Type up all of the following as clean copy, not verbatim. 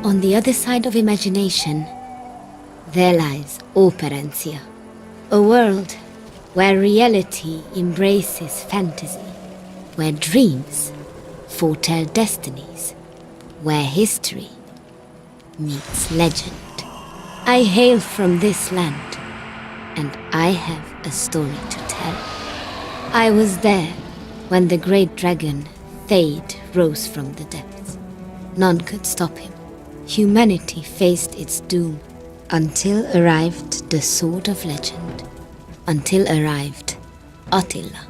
On the other side of imagination, there lies Operencia, a world where reality embraces fantasy, where dreams foretell destinies, where history meets legend. I hail from this land, and I have a story to tell. I was there when the great dragon Thade rose from the depths. None could stop him. Humanity faced its doom until arrived the Sword of Legend, until arrived Attila.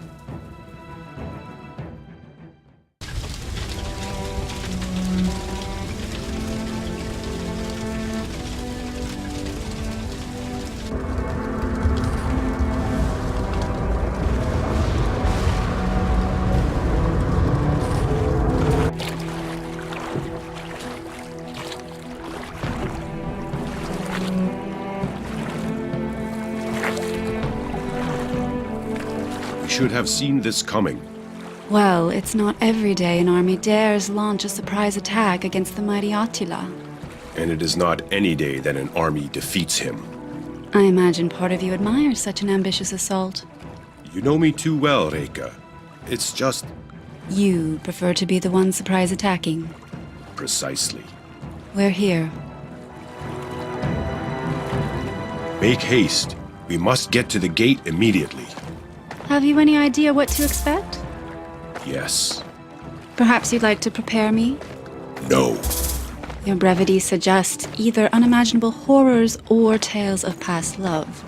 Should have seen this coming. Well, it's not every day an army dares launch a surprise attack against the mighty Attila. And it is not any day that an army defeats him. I imagine part of you admires such an ambitious assault. You know me too well, Reika. It's just... You prefer to be the one surprise attacking. Precisely. We're here. Make haste. We must get to the gate immediately. Have you any idea what to expect? Yes. Perhaps you'd like to prepare me? No. Your brevity suggests either unimaginable horrors or tales of past love.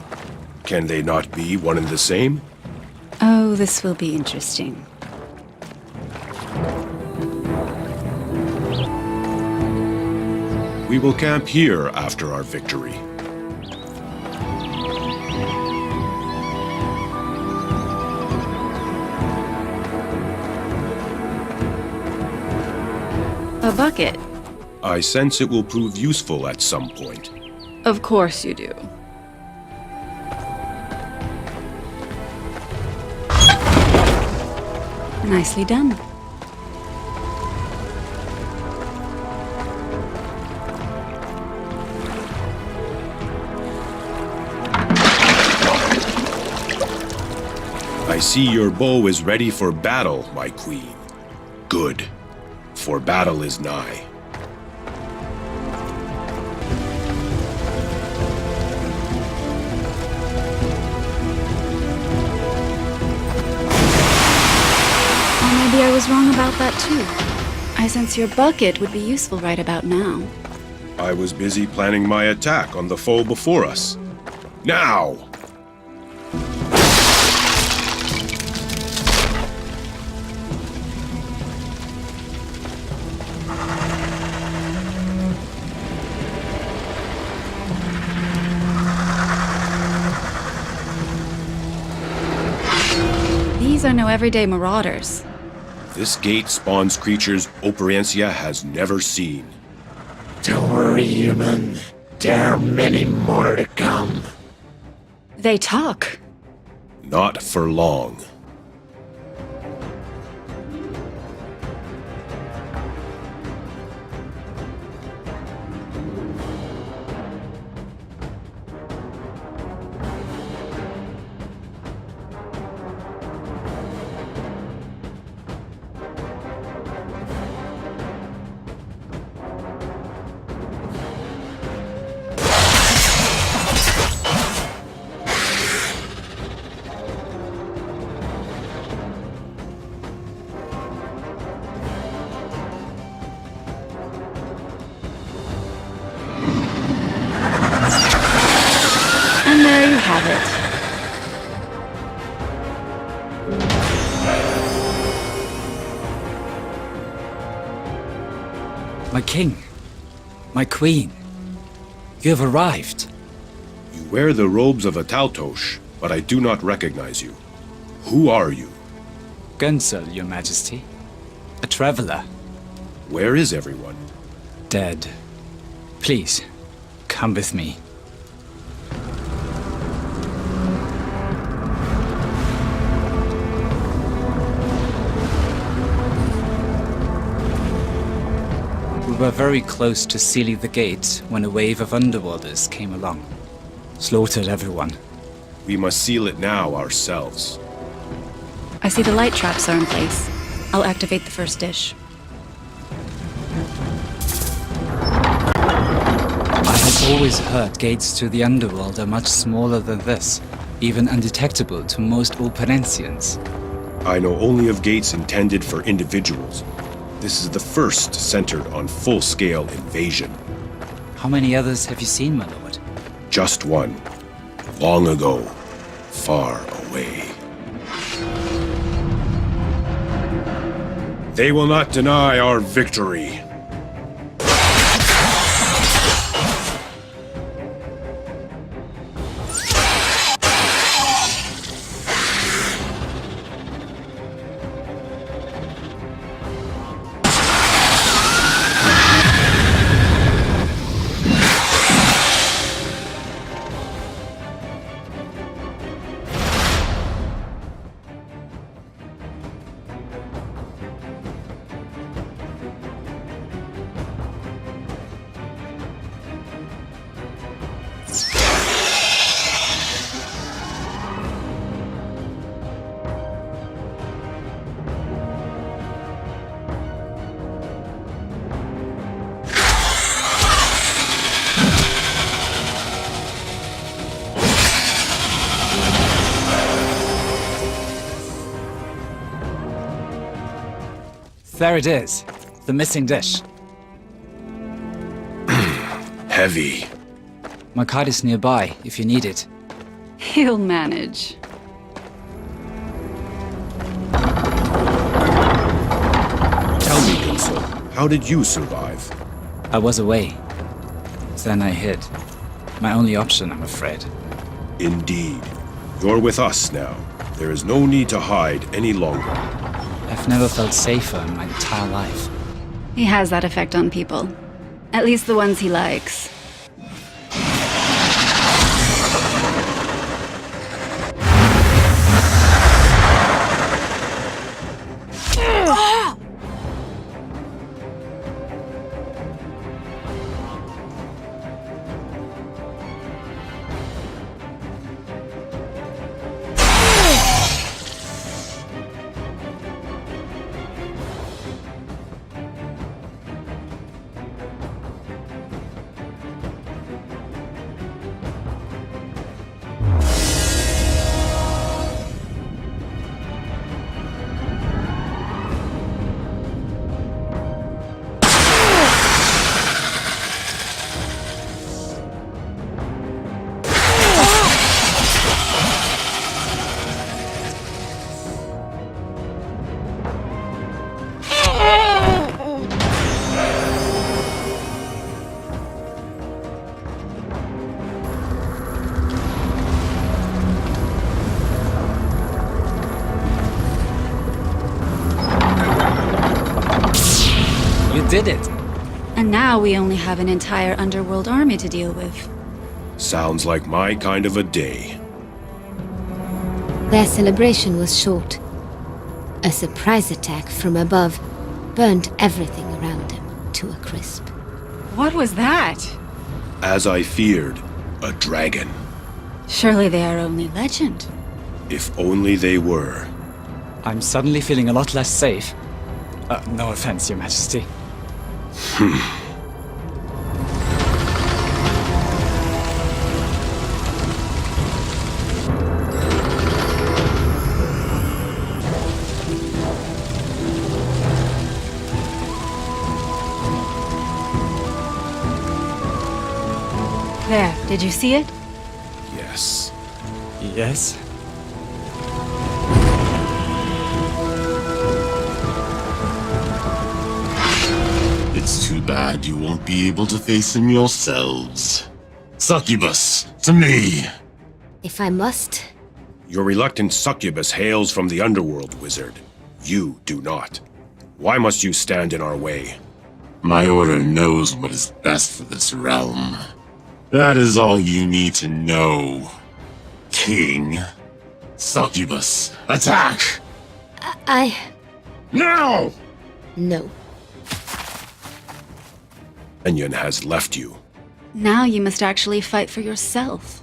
Can they not be one and the same? Oh, this will be interesting. We will camp here after our victory. A bucket? I sense it will prove useful at some point. Of course you do. Nicely done. I see your bow is ready for battle, my queen. Good, for battle is nigh. Maybe I was wrong about that too. I sense your bucket would be useful right about now. I was busy planning my attack on the foe before us. Now! These are no everyday marauders. This gate spawns creatures Operencia has never seen. Don't worry, human. There are many more to come. They talk. Not for long. And there you have it. My king, my queen, you have arrived. You wear the robes of a Taltosh, but I do not recognize you. Who are you? Gunsel, your majesty. A traveler. Where is everyone? Dead. Please, come with me. were very close to sealing the gate when a wave of underworlders came along. Slaughtered everyone. We must seal it now ourselves. I see the light traps are in place. I'll activate the first dish. I have always heard gates to the underworld are much smaller than this, even undetectable to most Operencians. I know only of gates intended for individuals. This is the first centered on full-scale invasion. How many others have you seen, my lord? Just one. Long ago. Far away. They will not deny our victory. There it is. The missing dish. Heavy. My cart is nearby, if you need it. He'll manage. Tell me, Consul, how did you survive? I was away. Then I hid. My only option, I'm afraid. Indeed. You're with us now. There is no need to hide any longer. I've never felt safer in my entire life. He has that effect on people. At least the ones he likes. Did it? And now we only have an entire underworld army to deal with. Sounds like my kind of a day. Their celebration was short. A surprise attack from above burned everything around them to a crisp. What was that? As I feared, a dragon. Surely they are only legend. If only they were. I'm suddenly feeling a lot less safe. No offense, Your Majesty. There, did you see it? Yes. Yes? It's too bad you won't be able to face him yourselves. Succubus, to me! If I must, Your reluctant succubus hails from the underworld, wizard. You do not. Why must you stand in our way? My order knows what is best for this realm. That is all you need to know. King. Succubus, attack! I... Now! No. Onion has left you. Now you must actually fight for yourself.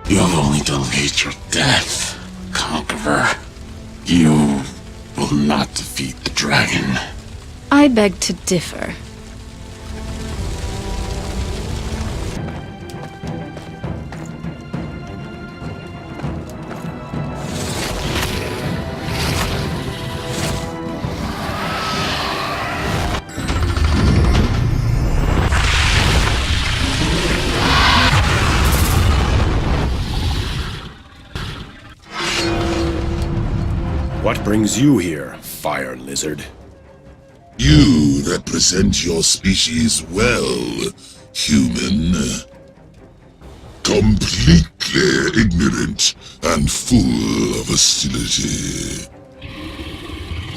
You have only delayed your death, Conqueror. You will not defeat the dragon. I beg to differ. What brings you here, fire lizard? You represent your species well, human. Completely ignorant and full of hostility.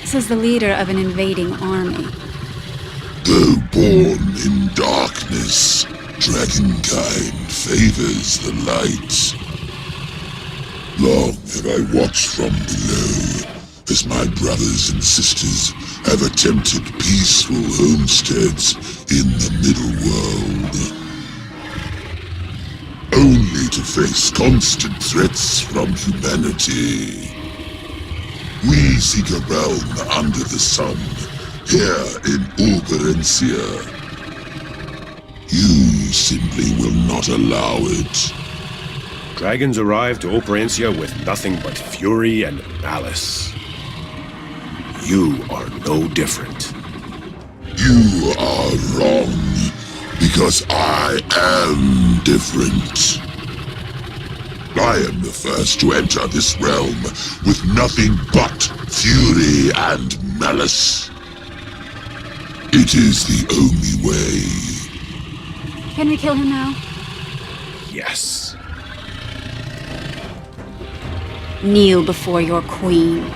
Says the leader of an invading army. Though born in darkness, dragonkind favors the light. Long have I watched from below, as my brothers and sisters have attempted peaceful homesteads in the middle world, only to face constant threats from humanity. We seek a realm under the sun, here in Operencia. You simply will not allow it. Dragons arrive to Operencia with nothing but fury and malice. You are no different. You are wrong, because I am different. I am the first to enter this realm with nothing but fury and malice. It is the only way. Can we kill him now? Yes. Kneel before your queen.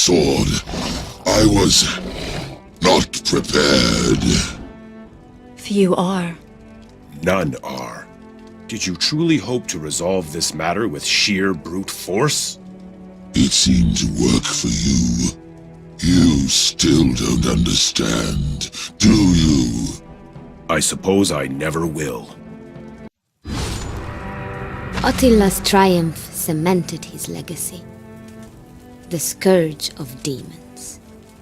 sword. I was not prepared. Few are. None are. Did you truly hope to resolve this matter with sheer brute force? It seemed to work for you. You still don't understand, do you? I suppose I never will. Attila's triumph cemented his legacy. The scourge of demons.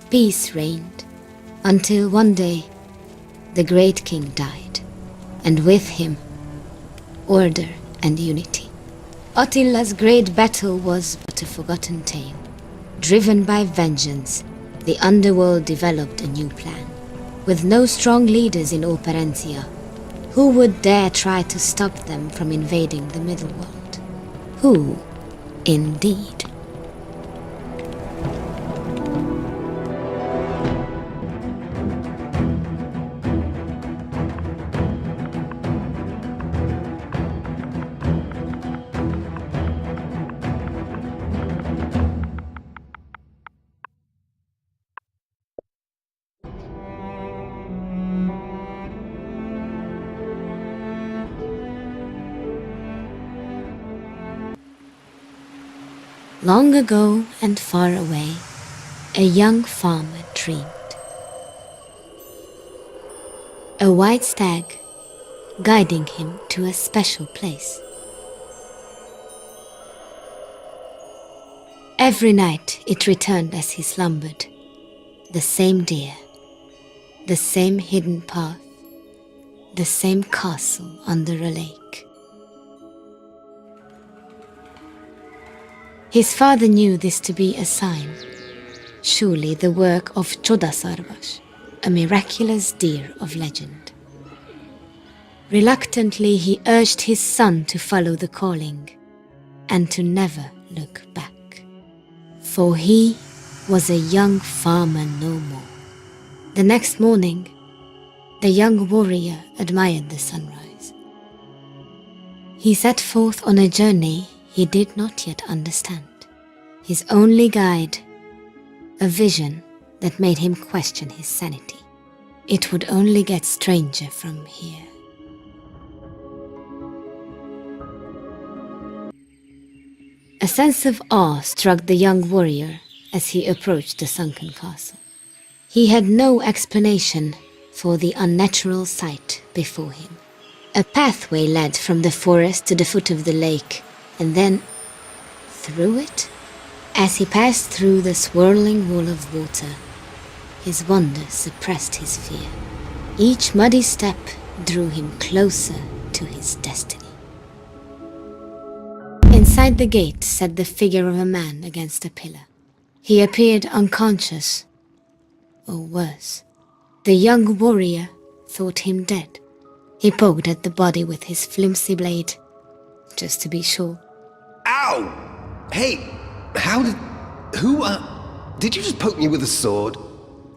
Peace reigned, until one day, the great king died, and with him, order and unity. Attila's great battle was but a forgotten tale. Driven by vengeance, the underworld developed a new plan. With no strong leaders in Operencia, who would dare try to stop them from invading the middle world? Who, indeed? Long ago and far away, a young farmer dreamed. A white stag guiding him to a special place. Every night it returned as he slumbered. The same deer, the same hidden path, the same castle under a lake. His father knew this to be a sign, surely the work of Chodasarvash, a miraculous deer of legend. Reluctantly he urged his son to follow the calling, and to never look back. For he was a young farmer no more. The next morning, the young warrior admired the sunrise. He set forth on a journey he did not yet understand. His only guide, a vision that made him question his sanity. It would only get stranger from here. A sense of awe struck the young warrior as he approached the sunken castle. He had no explanation for the unnatural sight before him. A pathway led from the forest to the foot of the lake, and then through it? As he passed through the swirling wall of water, his wonder suppressed his fear. Each muddy step drew him closer to his destiny. Inside the gate sat the figure of a man against a pillar. He appeared unconscious, or worse. The young warrior thought him dead. He poked at the body with his flimsy blade, just to be sure. Ow! Hey, did you just poke me with a sword?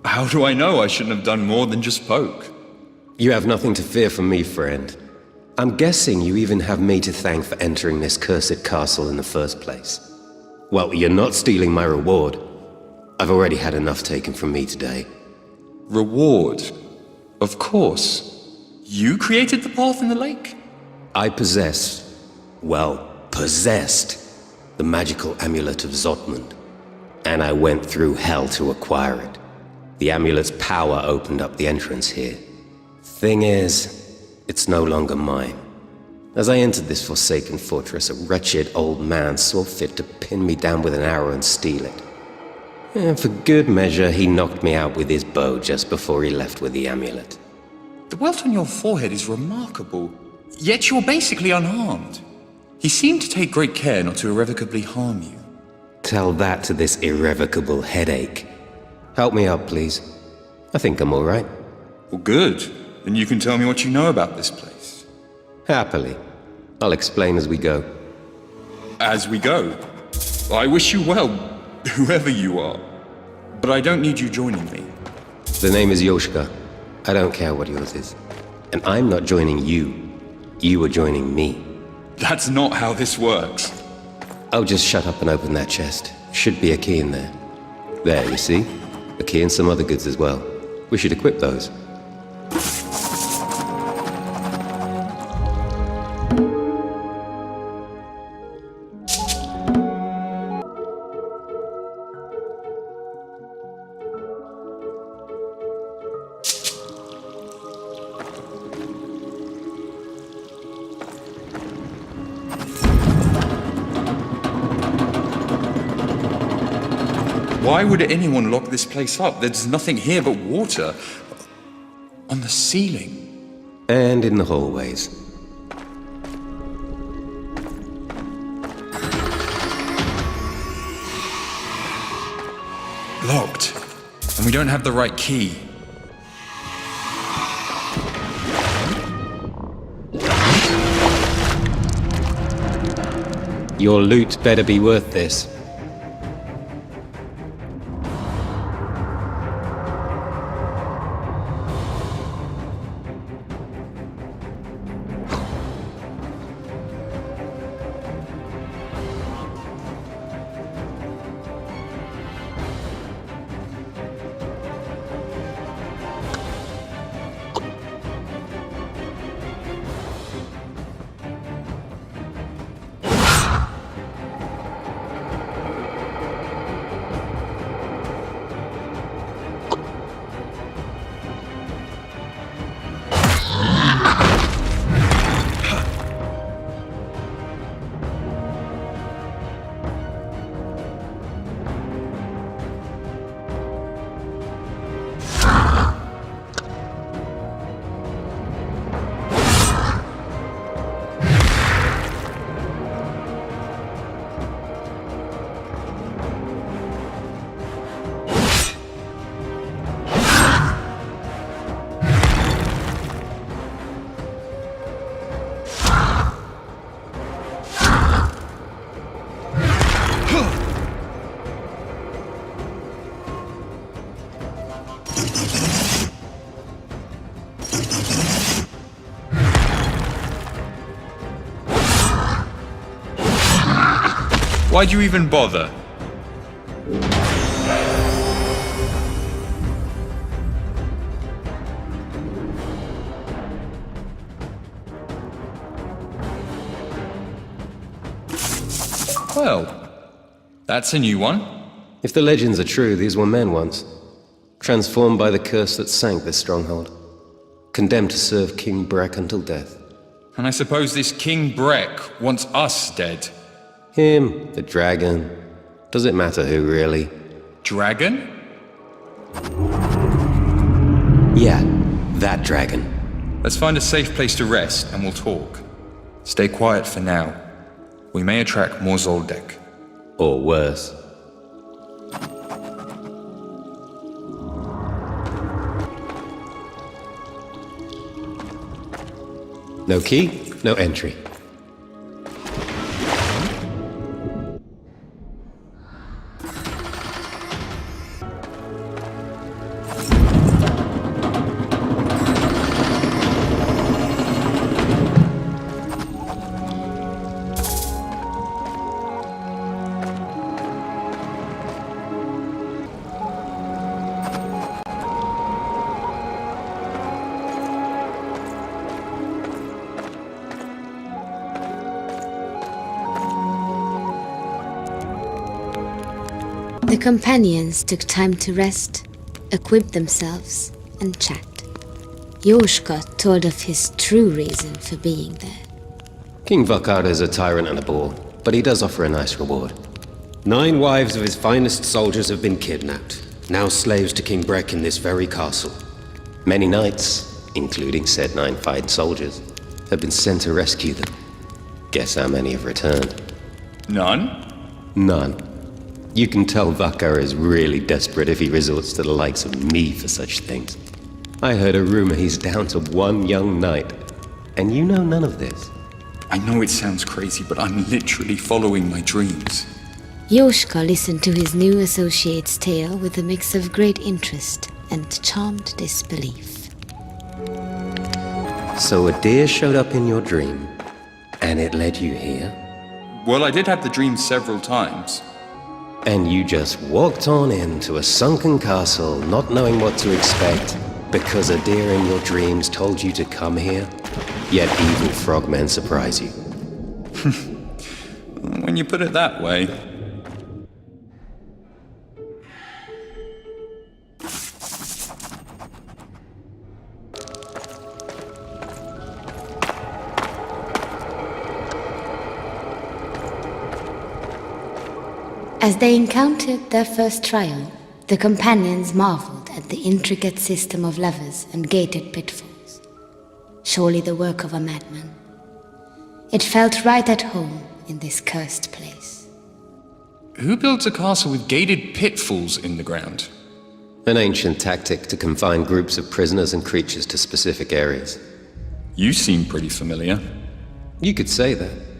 How do I know? I shouldn't have done more than just poke. You have nothing to fear from me, friend. I'm guessing you even have me to thank for entering this cursed castle in the first place. Well, you're not stealing my reward. I've already had enough taken from me today. Reward? Of course. You created the path in the lake? I possessed the magical amulet of Zotmund, and I went through hell to acquire it. The amulet's power opened up the entrance here. Thing is, it's no longer mine. As I entered this forsaken fortress, a wretched old man saw fit to pin me down with an arrow and steal it. And for good measure, he knocked me out with his bow just before he left with the amulet. The welt on your forehead is remarkable, yet you're basically unharmed. He seemed to take great care not to irrevocably harm you. Tell that to this irrevocable headache. Help me up, please. I think I'm all right. Well, good. Then you can tell me what you know about this place. Happily. I'll explain as we go. As we go? I wish you well, whoever you are. But I don't need you joining me. The name is Yoshka. I don't care what yours is. And I'm not joining you. You are joining me. That's not how this works. Oh, just shut up and open that chest. Should be a key in there. There, you see? A key and some other goods as well. We should equip those. Why would anyone lock this place up? There's nothing here but water. On the ceiling. And in the hallways. Locked. And we don't have the right key. Your loot better be worth this. Why'd you even bother? Well, that's a new one. If the legends are true, these were men once. Transformed by the curse that sank this stronghold. Condemned to serve King Breck until death. And I suppose this King Breck wants us dead. Him, the dragon. Does it matter who, really? Dragon? Yeah, that dragon. Let's find a safe place to rest and we'll talk. Stay quiet for now. We may attract more Zoldyck. Or worse. No key, no entry. The companions took time to rest, equip themselves, and chat. Yoshka told of his true reason for being there. King Vakar is a tyrant and a bore, but he does offer a nice reward. 9 wives of his finest soldiers have been kidnapped, now slaves to King Breck in this very castle. Many knights, including said 9 fine soldiers, have been sent to rescue them. Guess how many have returned? None? None. You can tell Vakar is really desperate if he resorts to the likes of me for such things. I heard a rumor he's down to 1 young knight, and you know none of this. I know it sounds crazy, but I'm literally following my dreams. Yoshka listened to his new associate's tale with a mix of great interest and charmed disbelief. So a deer showed up in your dream, and it led you here? Well, I did have the dream several times. And you just walked on into a sunken castle, not knowing what to expect, because a deer in your dreams told you to come here? Yet evil frogmen surprise you. When you put it that way. As they encountered their first trial, the companions marveled at the intricate system of levers and gated pitfalls. Surely the work of a madman. It felt right at home in this cursed place. Who builds a castle with gated pitfalls in the ground? An ancient tactic to confine groups of prisoners and creatures to specific areas. You seem pretty familiar. You could say that.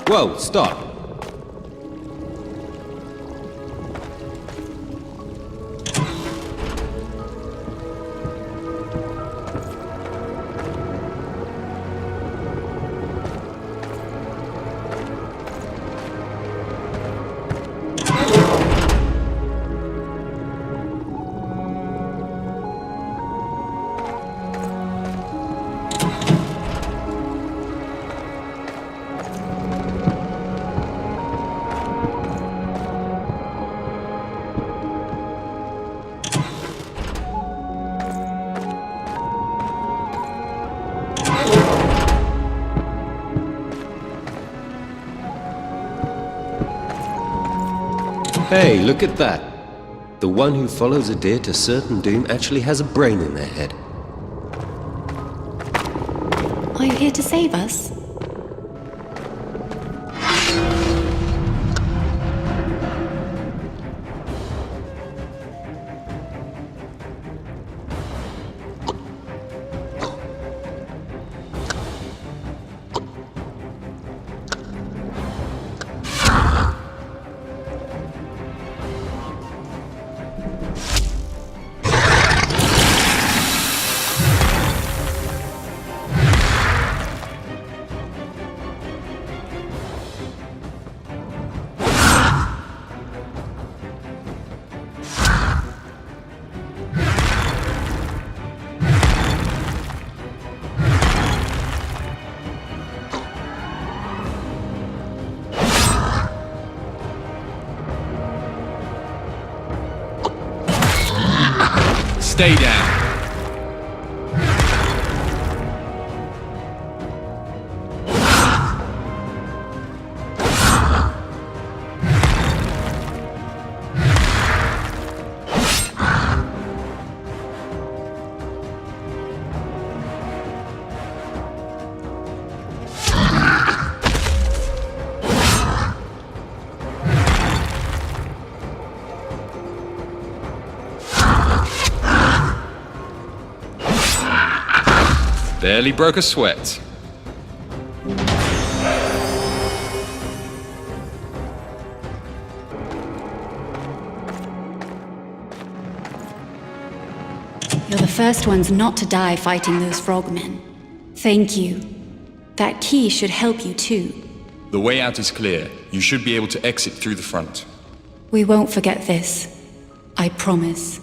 Whoa, stop! Hey, look at that. The one who follows a deer to certain doom actually has a brain in their head. Are you here to save us? Stay down. Barely broke a sweat. You're the first ones not to die fighting those frogmen. Thank you. That key should help you too. The way out is clear. You should be able to exit through the front. We won't forget this. I promise.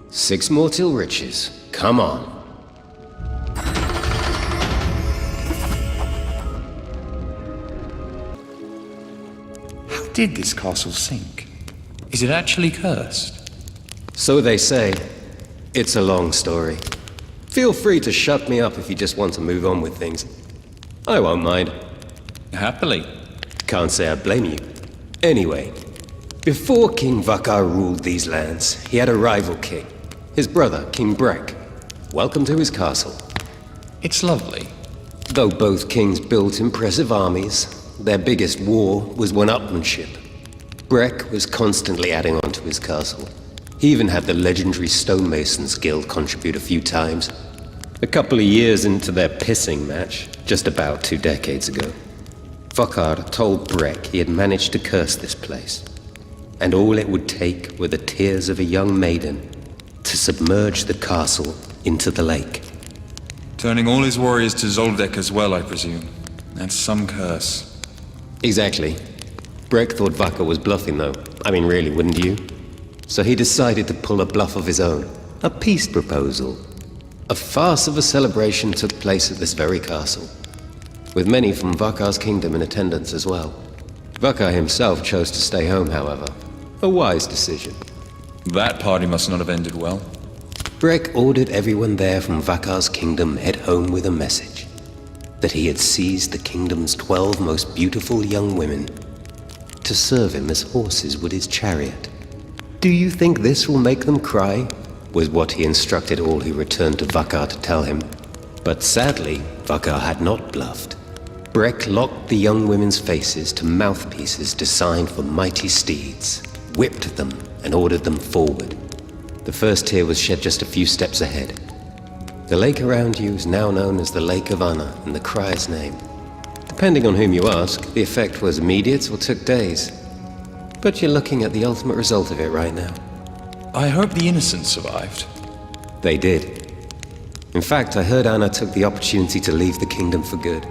6 more till riches. Come on. How did this castle sink? Is it actually cursed? So they say. It's a long story. Feel free to shut me up if you just want to move on with things. I won't mind. Happily. Can't say I blame you. Anyway, before King Vakar ruled these lands, he had a rival king. His brother, King Brek. Welcome to his castle. It's lovely. Though both kings built impressive armies, their biggest war was one-upmanship. Breck was constantly adding on to his castle. He even had the legendary Stonemasons Guild contribute a few times. A couple of years into their pissing match, just about 2 decades ago, Vakar told Breck he had managed to curse this place, and all it would take were the tears of a young maiden to submerge the castle into the lake. Turning all his warriors to Zoldyck as well, I presume. That's some curse. Exactly. Breck thought Vakar was bluffing though. I mean, really, wouldn't you? So he decided to pull a bluff of his own. A peace proposal. A farce of a celebration took place at this very castle, with many from Vakar's kingdom in attendance as well. Vakar himself chose to stay home, however. A wise decision. That party must not have ended well. Breck ordered everyone there from Vakar's kingdom head home with a message. That he had seized the kingdom's 12 most beautiful young women to serve him as horses would his chariot. Do you think this will make them cry? Was what he instructed all who returned to Vakar to tell him. But sadly, Vakar had not bluffed. Breck locked the young women's faces to mouthpieces designed for mighty steeds, whipped them, and ordered them forward. The first tear was shed just a few steps ahead. The lake around you is now known as the Lake of Honor in the crier's name. Depending on whom you ask, the effect was immediate or took days. But you're looking at the ultimate result of it right now. I hope the innocents survived. They did. In fact, I heard Anna took the opportunity to leave the kingdom for good.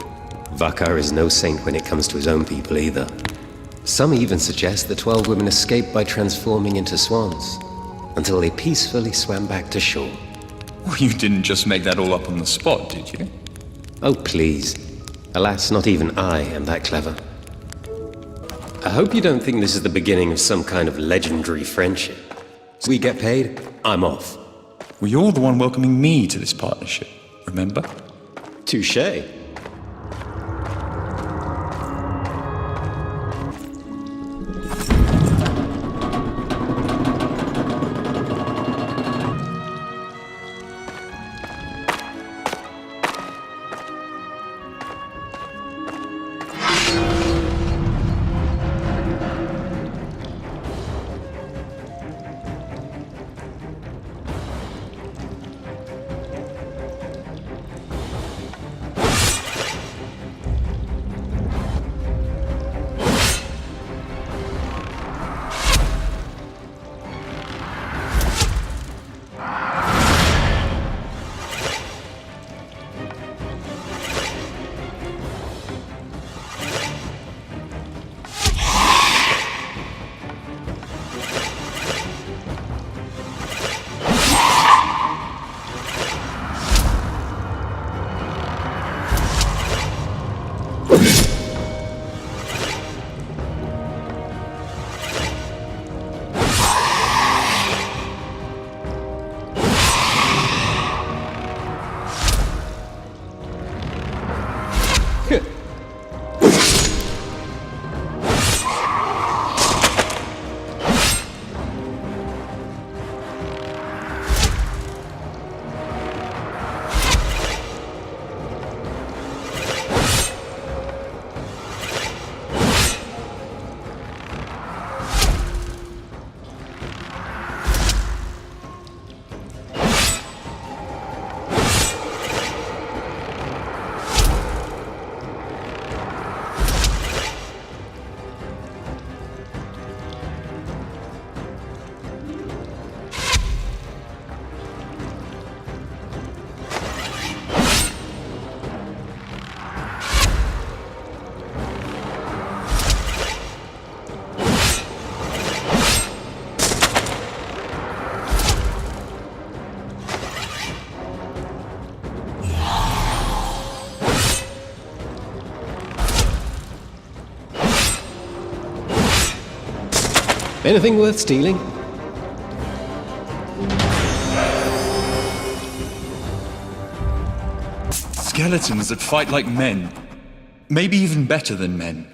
Vakar is no saint when it comes to his own people either. Some even suggest the 12 women escaped by transforming into swans, until they peacefully swam back to shore. Well, you didn't just make that all up on the spot, did you? Oh, please. Alas, not even I am that clever. I hope you don't think this is the beginning of some kind of legendary friendship. We get paid, I'm off. Well, you're the one welcoming me to this partnership, remember? Touché. Anything worth stealing? Skeletons that fight like men. Maybe even better than men.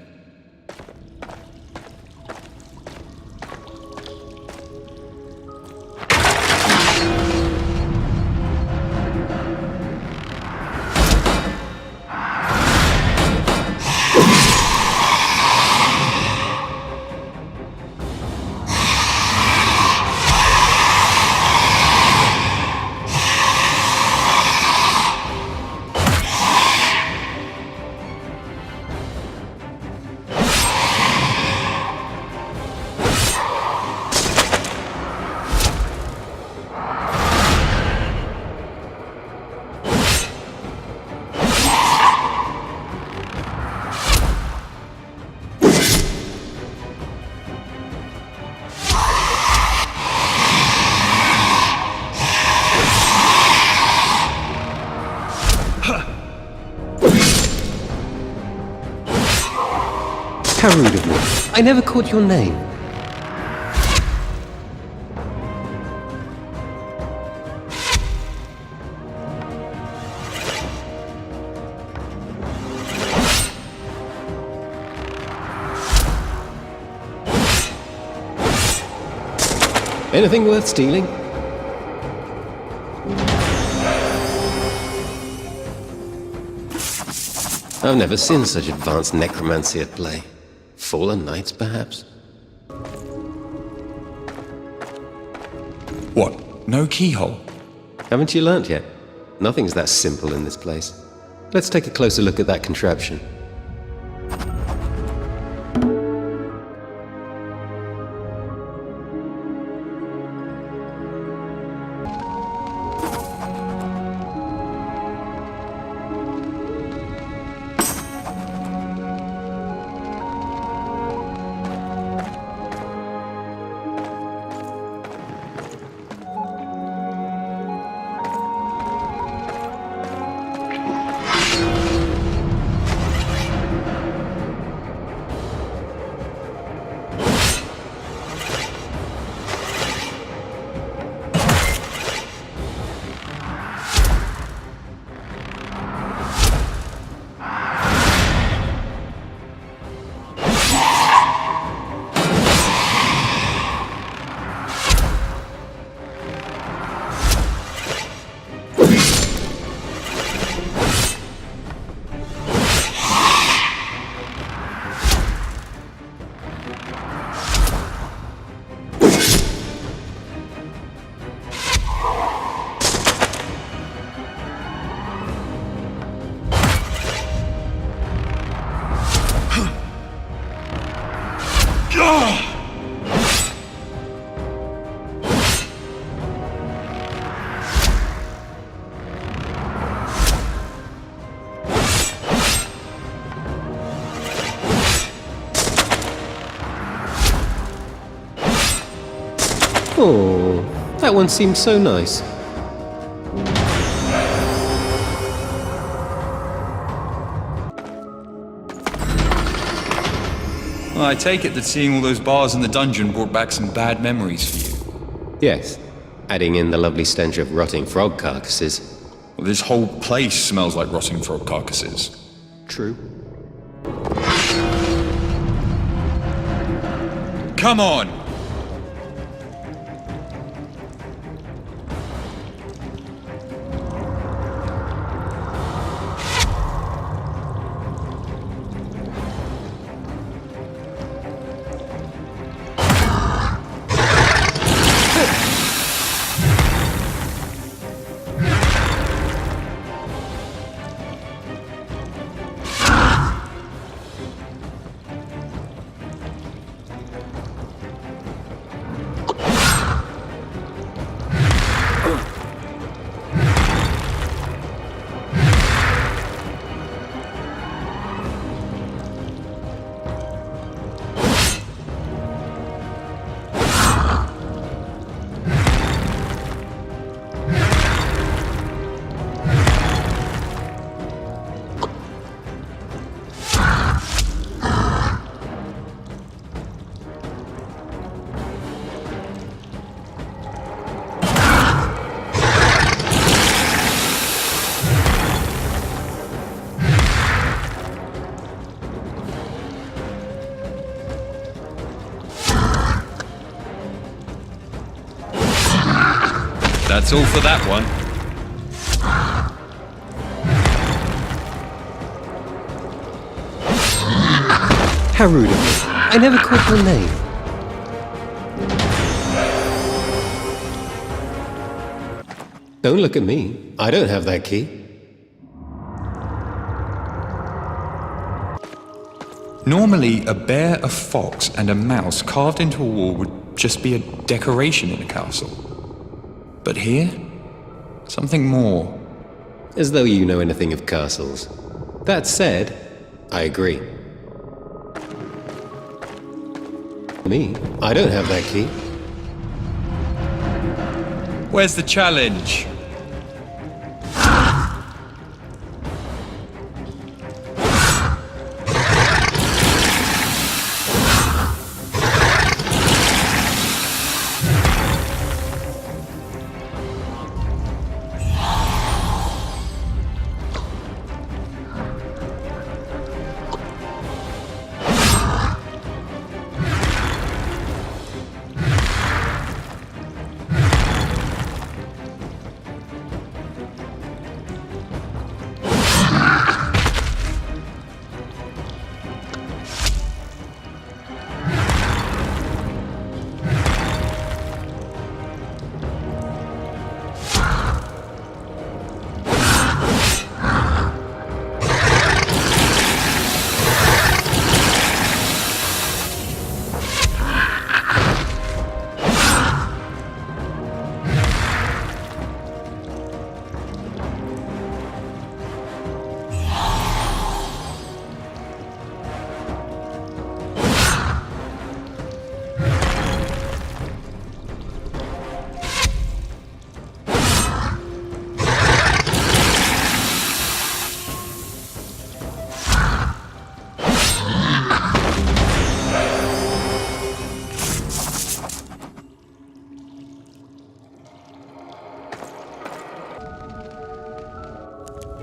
How rude of me. I never caught your name. Anything worth stealing? I've never seen such advanced necromancy at play. Fallen knights, perhaps? What? No keyhole? Haven't you learnt yet? Nothing's that simple in this place. Let's take a closer look at that contraption. Oh, that one seems so nice. Well, I take it that seeing all those bars in the dungeon brought back some bad memories for you. Yes, adding in the lovely stench of rotting frog carcasses. Well, this whole place smells like rotting frog carcasses. True. Come on! That's all for that one. How rude of me. I never caught your name. Don't look at me. I don't have that key. Normally, a bear, a fox, and a mouse carved into a wall would just be a decoration in a castle. But here, something more. As though you know anything of castles. That said, I agree. Me? I don't have that key. Where's the challenge?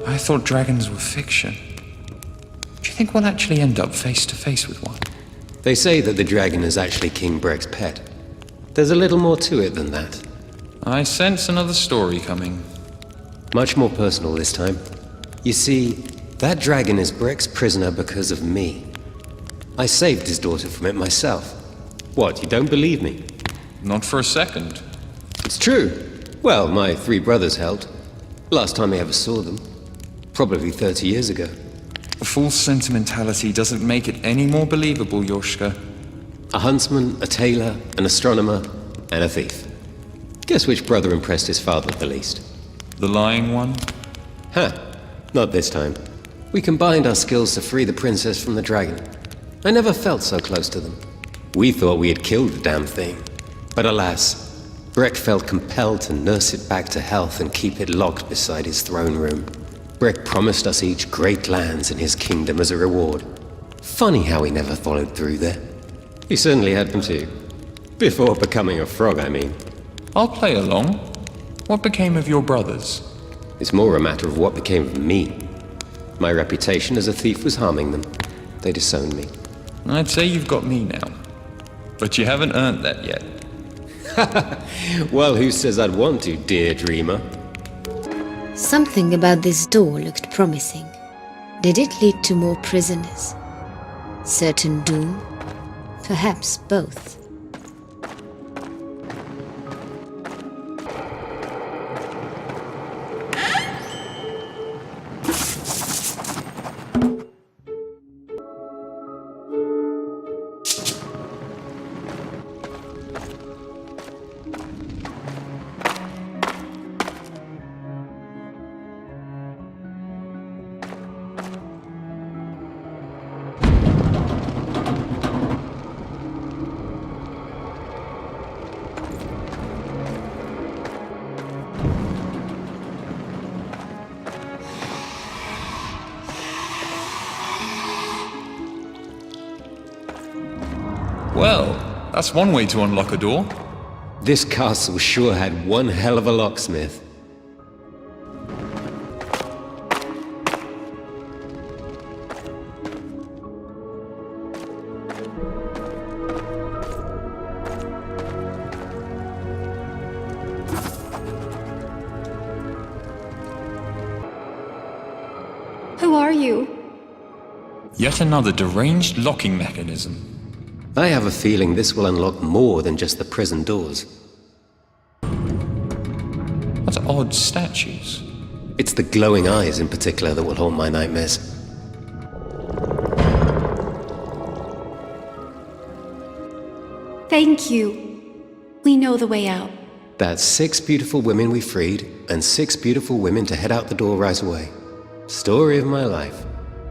I thought dragons were fiction. Do you think we'll actually end up face to face with one? They say that the dragon is actually King Breck's pet. There's a little more to it than that. I sense another story coming. Much more personal this time. You see, that dragon is Breck's prisoner because of me. I saved his daughter from it myself. What, you don't believe me? Not for a second. It's true. Well, my 3 brothers helped. Last time I ever saw them. Probably 30 years ago. False sentimentality doesn't make it any more believable, Yoshka. A huntsman, a tailor, an astronomer, and a thief. Guess which brother impressed his father the least? The lying one? Huh. Not this time. We combined our skills to free the princess from the dragon. I never felt so close to them. We thought we had killed the damn thing. But alas, Breck felt compelled to nurse it back to health and keep it locked beside his throne room. Breck promised us each great lands in his kingdom as a reward. Funny how he never followed through there. He certainly had them too. Before becoming a frog, I mean. I'll play along. What became of your brothers? It's more a matter of what became of me. My reputation as a thief was harming them. They disowned me. I'd say you've got me now. But you haven't earned that yet. Well, who says I'd want to, dear dreamer? Something about this door looked promising. Did it lead to more prisoners? Certain doom? Perhaps both. Well, that's one way to unlock a door. This castle sure had one hell of a locksmith. Who are you? Yet another deranged locking mechanism. I have a feeling this will unlock more than just the prison doors. What odd statues. It's the glowing eyes in particular that will haunt my nightmares. Thank you. We know the way out. That's 6 beautiful women we freed, and 6 beautiful women to head out the door right away. Story of my life.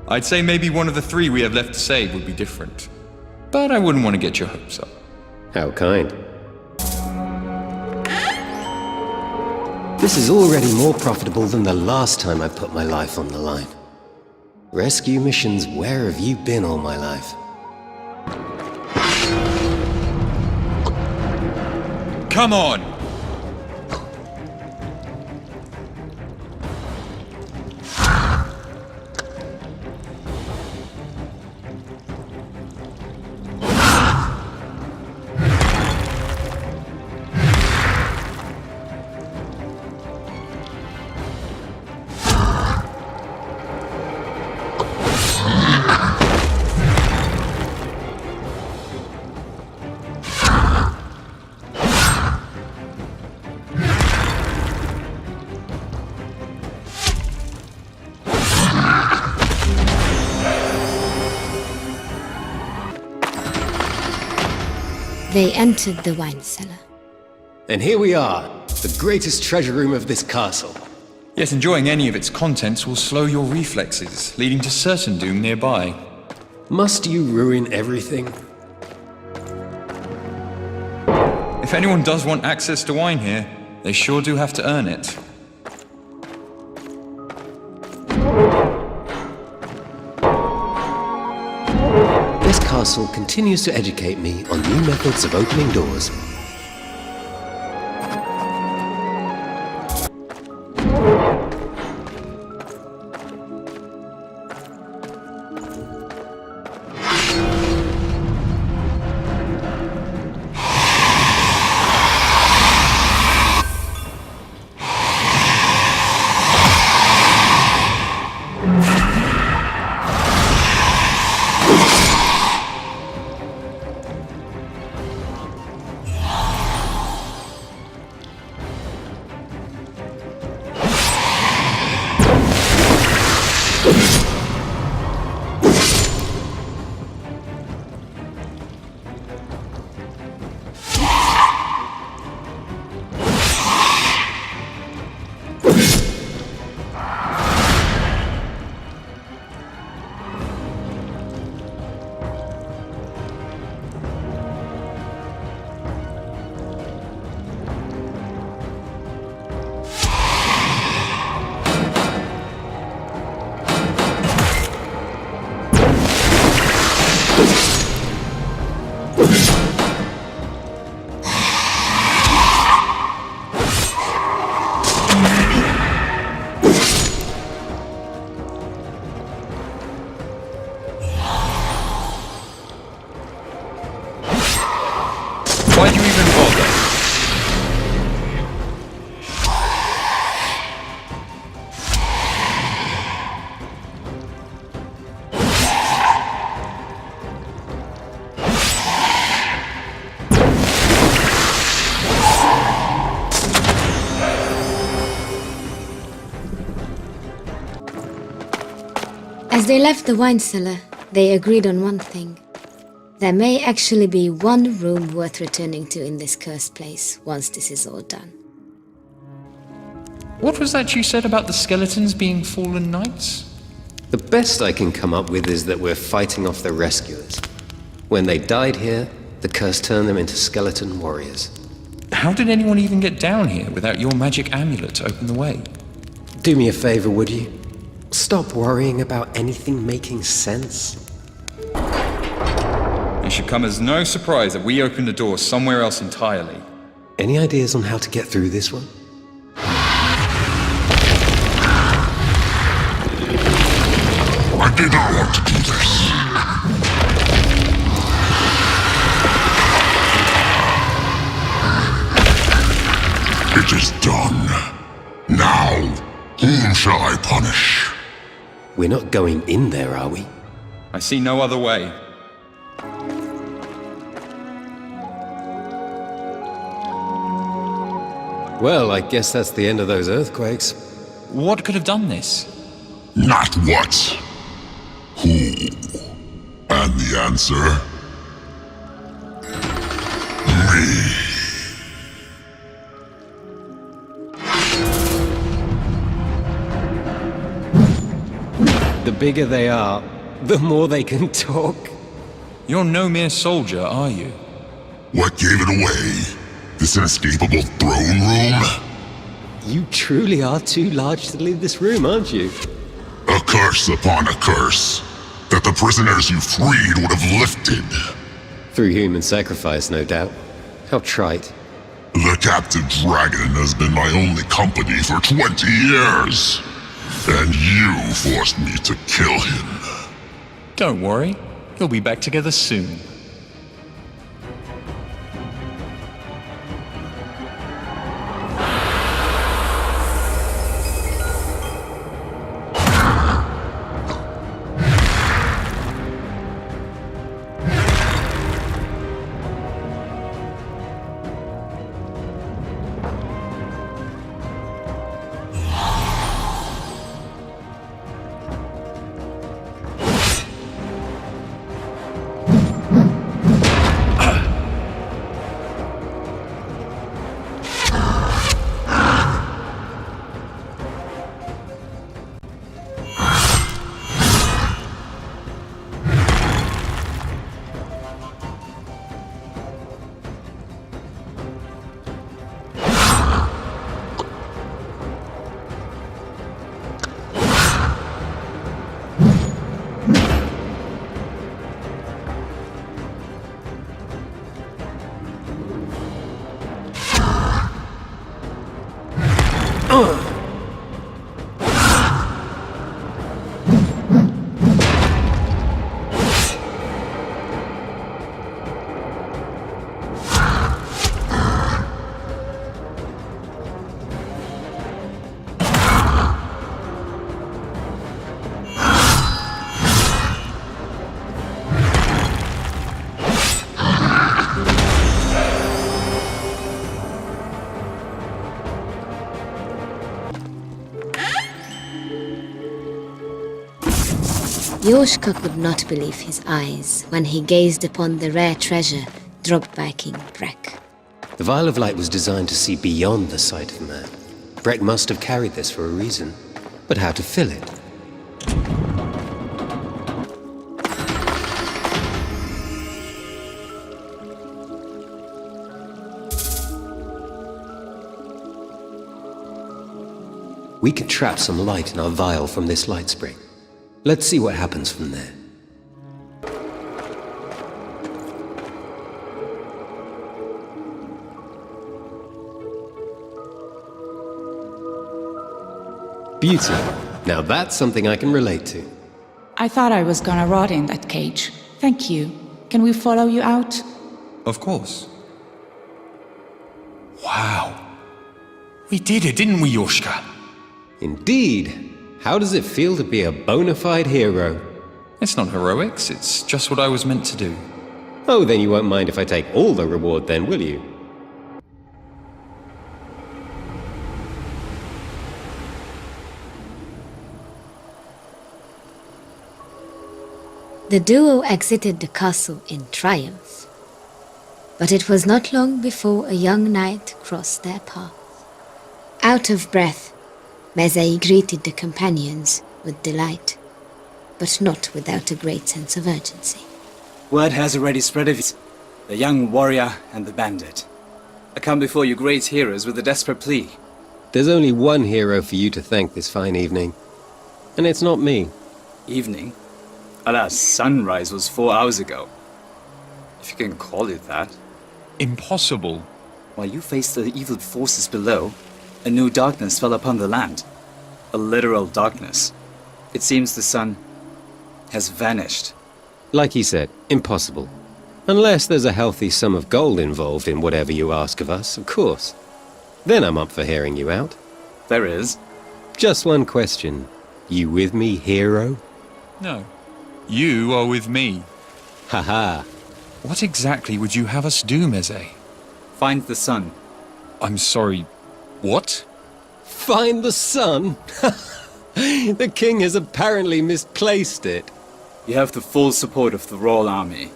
I'd say maybe one of the 3 we have left to save would be different. But I wouldn't want to get your hopes up. How kind. This is already more profitable than the last time I put my life on the line. Rescue missions, where have you been all my life? Come on! They entered the wine cellar. And here we are, the greatest treasure room of this castle. Yet enjoying any of its contents will slow your reflexes, leading to certain doom nearby. Must you ruin everything? If anyone does want access to wine here, they sure do have to earn it. This castle continues to educate me on new methods of opening doors. Why'd you even bother? As they left the wine cellar, they agreed on one thing. There may actually be one room worth returning to in this cursed place once this is all done. What was that you said about the skeletons being fallen knights? The best I can come up with is that we're fighting off the rescuers. When they died here, the curse turned them into skeleton warriors. How did anyone even get down here without your magic amulet to open the way? Do me a favor, would you? Stop worrying about anything making sense. It should come as no surprise that we opened the door somewhere else entirely. Any ideas on how to get through this one? I did not want to do this. It is done. Now, whom shall I punish? We're not going in there, are we? I see no other way. Well, I guess that's the end of those earthquakes. What could have done this? Not what. Who? And the answer? Me. The bigger they are, the more they can talk. You're no mere soldier, are you? What gave it away? This inescapable throne room? You truly are too large to leave this room, aren't you? A curse upon a curse that the prisoners you freed would have lifted. Through human sacrifice, no doubt. How trite. The captive dragon has been my only company for 20 years. And you forced me to kill him. Don't worry, he'll be back together soon. Yoshka could not believe his eyes when he gazed upon the rare treasure dropped by King Breck. The Vial of Light was designed to see beyond the sight of man. Breck must have carried this for a reason. But how to fill it? We can trap some light in our vial from this light spring. Let's see what happens from there. Beauty. Now that's something I can relate to. I thought I was gonna rot in that cage. Thank you. Can we follow you out? Of course. Wow. We did it, didn't we, Yoshka? Indeed. How does it feel to be a bona fide hero? It's not heroics, it's just what I was meant to do. Oh, then you won't mind if I take all the reward then, will you? The duo exited the castle in triumph. But it was not long before a young knight crossed their path. Out of breath, Mezei greeted the companions with delight, but not without a great sense of urgency. Word has already spread of the young warrior and the bandit. I come before you great heroes with a desperate plea. There's only one hero for you to thank this fine evening. And it's not me. Evening? Alas, sunrise was 4 hours ago. If you can call it that. Impossible. While you faced the evil forces below, a new darkness fell upon the land. A literal darkness. It seems the sun has vanished. Like he said, impossible. Unless there's a healthy sum of gold involved in whatever you ask of us, of course. Then I'm up for hearing you out. There is. Just one question. You with me, hero? No. You are with me. Haha. What exactly would you have us do, Mezei? Find the sun. I'm sorry, what? Find the sun? The king has apparently misplaced it. You have the full support of the royal army,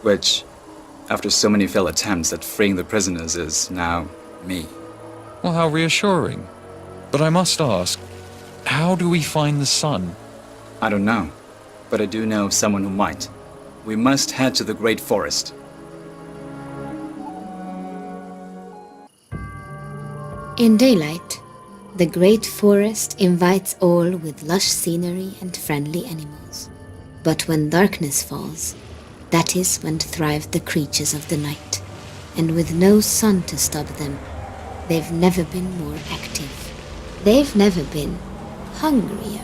which, after so many failed attempts at freeing the prisoners, is now me. Well, how reassuring. But I must ask, how do we find the sun? I don't know, but I do know someone who might. We must head to the Great Forest. In daylight, the Great Forest invites all with lush scenery and friendly animals. But when darkness falls, that is when thrive the creatures of the night. And with no sun to stop them, they've never been more active. They've never been hungrier.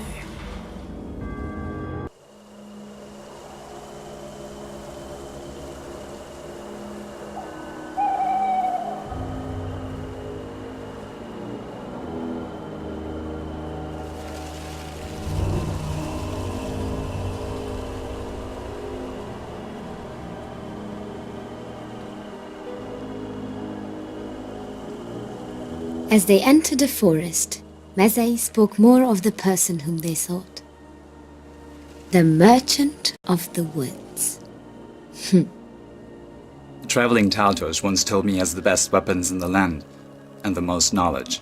As they entered the forest, Mezei spoke more of the person whom they sought. The Merchant of the Woods. The traveling Taltos once told me he has the best weapons in the land, and the most knowledge.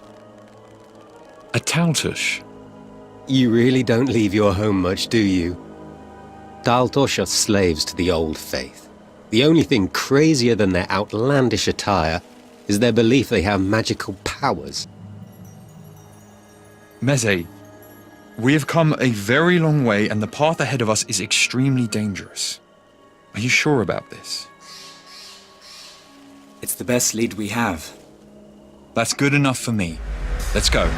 A Taltush? You really don't leave your home much, do you? Taltosh are slaves to the old faith. The only thing crazier than their outlandish attire is their belief they have magical powers. Mezei, we have come a very long way and the path ahead of us is extremely dangerous. Are you sure about this? It's the best lead we have. That's good enough for me. Let's go.